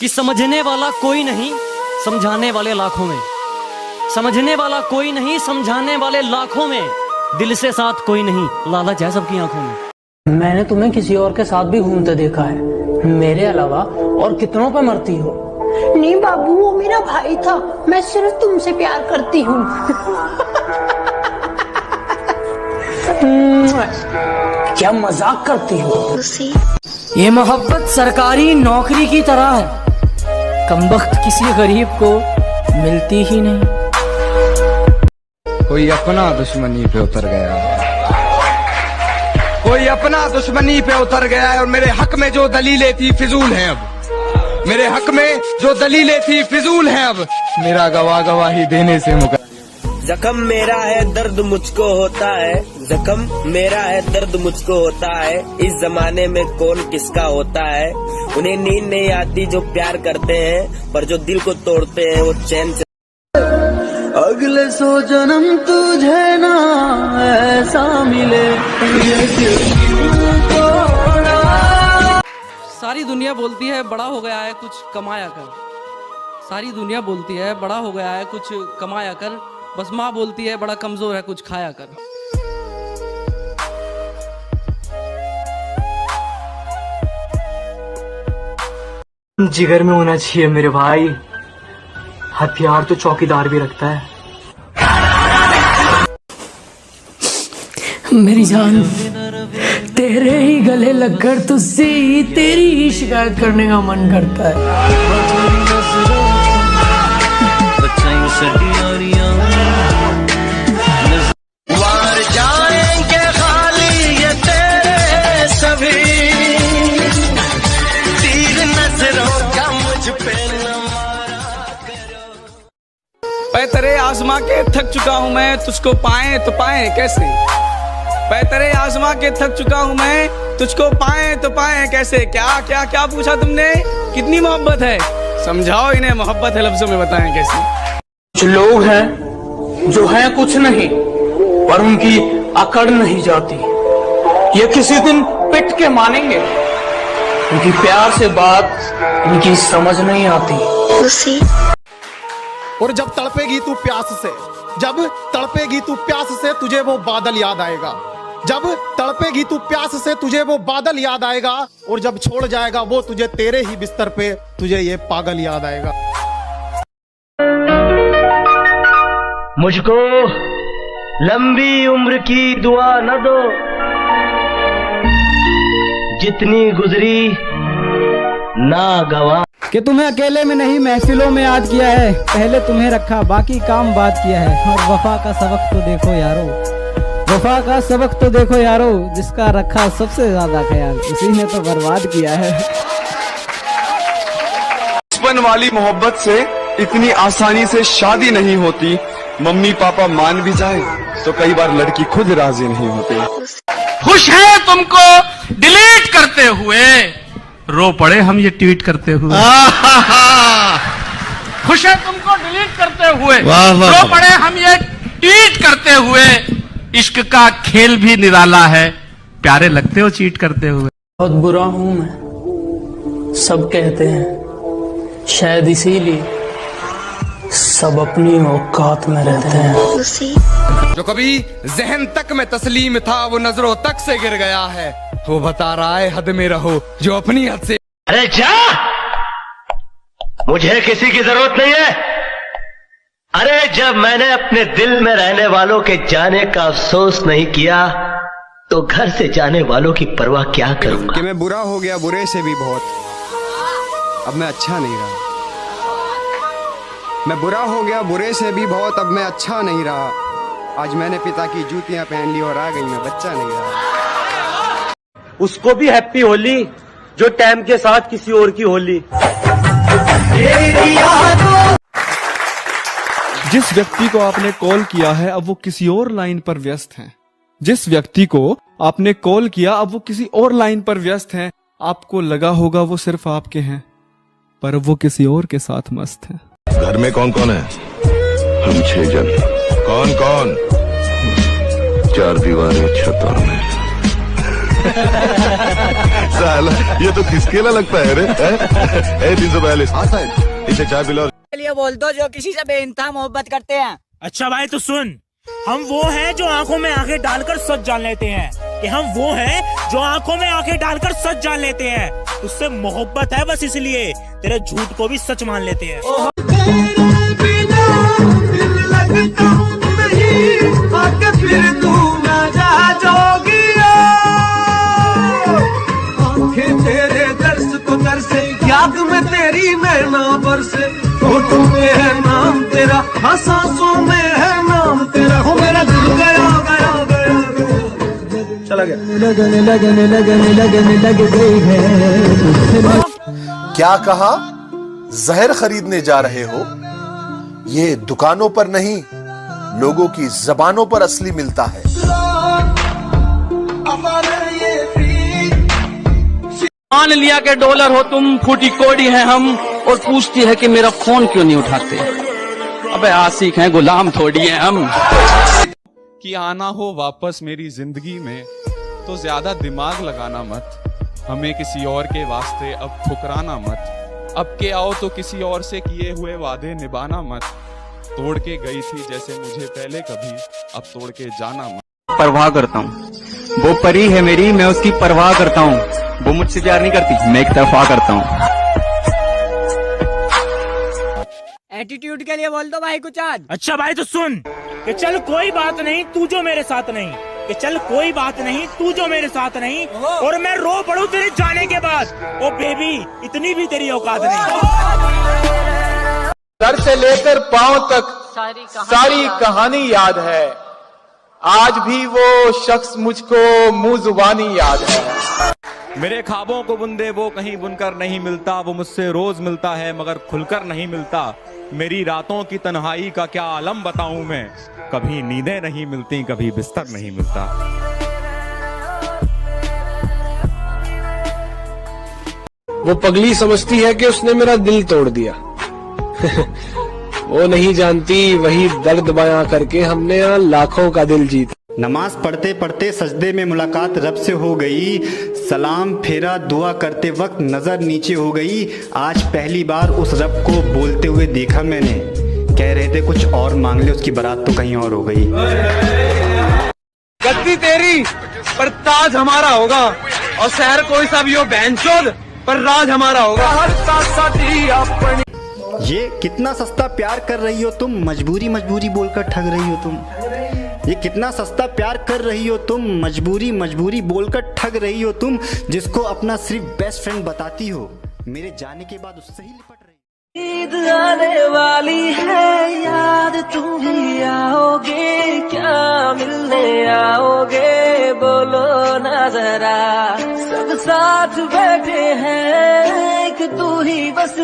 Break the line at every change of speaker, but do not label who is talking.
कि समझने वाला कोई नहीं, समझाने वाले लाखों में। समझने वाला कोई नहीं, समझाने वाले लाखों में। दिल से साथ कोई नहीं, लालच है सबकी आंखों में।
मैंने तुम्हें किसी और के साथ भी घूमते देखा है, मेरे अलावा और कितनों पे मरती हो।
नहीं बाबू, वो मेरा भाई था, मैं सिर्फ तुमसे प्यार करती हूँ।
क्या मजाक करती हो?
ये मोहब्बत सरकारी नौकरी की तरह है, कमबख्त किसी गरीब को मिलती ही नहीं।
कोई अपना दुश्मनी पे उतर गया, कोई अपना दुश्मनी पे उतर गया है, और मेरे हक में जो दलीलें थी फिजूल हैं अब। मेरे हक में जो दलीलें थी फिजूल हैं अब। मेरा गवाही देने से मुकर।
जख्म मेरा है दर्द मुझको होता है, जख्म मेरा है दर्द मुझको होता है। इस जमाने में कौन किसका होता है। उन्हें नींद नहीं आती जो प्यार करते हैं, पर जो दिल को तोड़ते हैं वो चैन से।
अगले 100 जन्म तुझे ना ऐसा मिले।
सारी दुनिया बोलती है बड़ा हो गया है कुछ कमाया कर। सारी दुनिया बोलती है बड़ा हो गया है कुछ कमाया कर, बस माँ बोलती है बड़ा कमजोर है कुछ खाया कर।
जिगर में होना चाहिए मेरे भाई, हथियार तो चौकीदार भी रखता है।
मेरी जान, तेरे ही गले लगकर तुझसे ही तेरी ही शिकायत करने का मन करता है।
जाएंगे खाली ये तेरे सभी तीर नजरों का मुझ पे न मारा करो।
तेरे आसमां के थक चुका हूँ मैं, तुझको पाए तो पाए कैसे। तेरे आसमां के थक चुका हूँ मैं, तुझको पाए तो पाए कैसे। क्या क्या क्या पूछा तुमने, कितनी मोहब्बत है, समझाओ इन्हें मोहब्बत है लफ्जों में बताएं कैसे।
कुछ लोग हैं जो है कुछ नहीं, पर उनकी अकड़ नहीं जाती। ये किसी दिन पिट के मानेंगे, उनकी प्यार से बात उनकी समझ नहीं आती।
और जब तड़पेगी तू प्यास से, जब तड़पेगी तू प्यास से तुझे वो बादल याद आएगा। जब तड़पेगी तू प्यास से तुझे वो बादल याद आएगा, और जब छोड़ जाएगा वो तुझे तेरे ही बिस्तर पे तुझे ये पागल याद आएगा।
मुझको लंबी उम्र की दुआ न दो, जितनी गुजरी ना गवा।
कि तुम्हें अकेले में नहीं महफिलों में याद किया है, पहले तुम्हें रखा बाकी काम बात किया है। और वफा का सबक तो देखो यारो, वफा का सबक तो देखो यारो, जिसका रखा सबसे ज्यादा ख्याल उसी ने तो बर्बाद किया है।
बचपन वाली मोहब्बत से इतनी आसानी से शादी नहीं होती। मम्मी पापा मान भी जाए तो कई बार लड़की खुद राजी नहीं होती।
खुश है तुमको डिलीट करते हुए, रो पड़े हम ये ट्वीट करते हुए। खुश है तुमको डिलीट करते हुए, रो पड़े हम ये ट्वीट करते हुए। इश्क का खेल भी निराला है, प्यारे लगते हो चीट करते हुए।
बहुत बुरा हूं मैं, सब कहते हैं, शायद इसीलिए सब अपनी औकात में रहते हैं।
जो कभी जहन तक में तस्लीम था वो नजरों तक से गिर गया है। वो बता रहा है हद में रहो जो अपनी हद से।
अरे जा, मुझे किसी की जरूरत नहीं है। अरे जब मैंने अपने दिल में रहने वालों के जाने का अफसोस नहीं किया, तो घर से जाने वालों की परवाह क्या करूंगा।
कि मैं बुरा हो गया बुरे से भी बहुत, अब मैं अच्छा नहीं रहा। मैं बुरा हो गया बुरे से भी बहुत, अब मैं अच्छा नहीं रहा। आज मैंने पिता की जूतियां पहन ली और आ गई, मैं बच्चा नहीं रहा।
उसको भी हैप्पी होली जो टाइम के साथ किसी और की होली।
जिस व्यक्ति को आपने कॉल किया है अब वो किसी और लाइन पर व्यस्त हैं। जिस व्यक्ति को आपने कॉल किया अब वो किसी और लाइन पर व्यस्त हैं। आपको लगा होगा वो सिर्फ आपके हैं, पर वो किसी और के साथ मस्त हैं।
घर में कौन कौन है? हम 6 जन। कौन कौन? 4 दीवारें छत और मैं। साला ये तो खिसकेला लगता है रे। 342 इसे चाय पिला।
लिए बोल दो जो किसी से बेइंतहा मोहब्बत करते हैं।
अच्छा भाई तो सुन, हम वो हैं जो आंखों में आंखें डालकर सच जान लेते हैं कि हम वो हैं जो आंखों में आंखें डालकर सच जान लेते हैं। उससे मोहब्बत है बस इसलिए तेरे झूठ को भी सच मान लेते हैं।
तेरे दर्श को दर्शे याद में तेरी नैना बरसे, फोटो में है नाम तेरा, हाँ सांसों में है नाम तेरा, हो मेरा दिल गया गया गया चला गया।
लग गई है।
क्या कहा? जहर खरीदने जा रहे हो? ये दुकानों पर नहीं, लोगों की जबानों पर असली मिलता है।
मान लिया कि डॉलर हो तुम, फूटी कोड़ी है हम, और पूछती है कि मेरा फोन क्यों नहीं उठाते। अबे आशिक हैं, गुलाम थोड़ी हैं हम।
कि आना हो वापस मेरी जिंदगी में तो ज्यादा दिमाग लगाना मत, हमें किसी और के वास्ते अब ठुकराना मत। अब के आओ तो किसी और से किए हुए वादे निभाना मत। तोड़ के गई थी जैसे मुझे पहले कभी, अब तोड़ के जाना मत।
परवाह करता हूँ, वो परी है मेरी, मैं उसकी परवाह करता हूँ। वो मुझसे प्यार नहीं करती, मैं एक तरफा करता हूँ।
एटीट्यूड के लिए बोल दो भाई कुछ आज।
अच्छा भाई तो सुन कि चल कोई बात नहीं तू जो मेरे साथ नहीं, कि चल कोई बात नहीं तू जो मेरे साथ नहीं, और मैं रो पड़ूं तेरे जाने के बाद। ओ बेबी इतनी भी तेरी औकात नहीं।
सर से लेकर पांव तक सारी कहानी याद है, आज भी वो शख्स मुझको मुंह जुबानी याद है।
मेरे ख्वाबों को बुंदे वो कहीं बुनकर नहीं मिलता, वो मुझसे रोज मिलता है मगर खुलकर नहीं मिलता। मेरी रातों की तन्हाई का क्या आलम बताऊं मैं, कभी नींदें नहीं मिलती, कभी बिस्तर नहीं मिलता।
वो पगली समझती है कि उसने मेरा दिल तोड़ दिया। वो नहीं जानती वही दर्द बयां करके हमने यहाँ लाखों का दिल जीता।
नमाज पढ़ते पढ़ते सजदे में मुलाकात रब से हो गई, सलाम फेरा दुआ करते वक्त नजर नीचे हो गई। आज पहली बार उस रब को बोलते हुए देखा मैंने, कह रहे थे कुछ और मांग ले, उसकी बारात तो कहीं और हो गई।
गद्दी तेरी पर ताज हमारा होगा, और शहर कोई सा भी हो बहनचोद पर राज हमारा होगा।
ये कितना सस्ता प्यार कर रही हो तुम, मजबूरी मजबूरी बोलकर ठग रही हो तुम। ये कितना सस्ता प्यार कर रही हो तुम, मजबूरी मजबूरी बोलकर ठग रही हो तुम। जिसको अपना सिर्फ बेस्ट फ्रेंड बताती हो, मेरे जाने के बाद उससे ही लिपट रही।
ईद आने वाली है याद, तुम भी आओगे क्या मिलने आओगे, बोलो ना जरा। सब साथ बैठे हैं एक तू ही बस।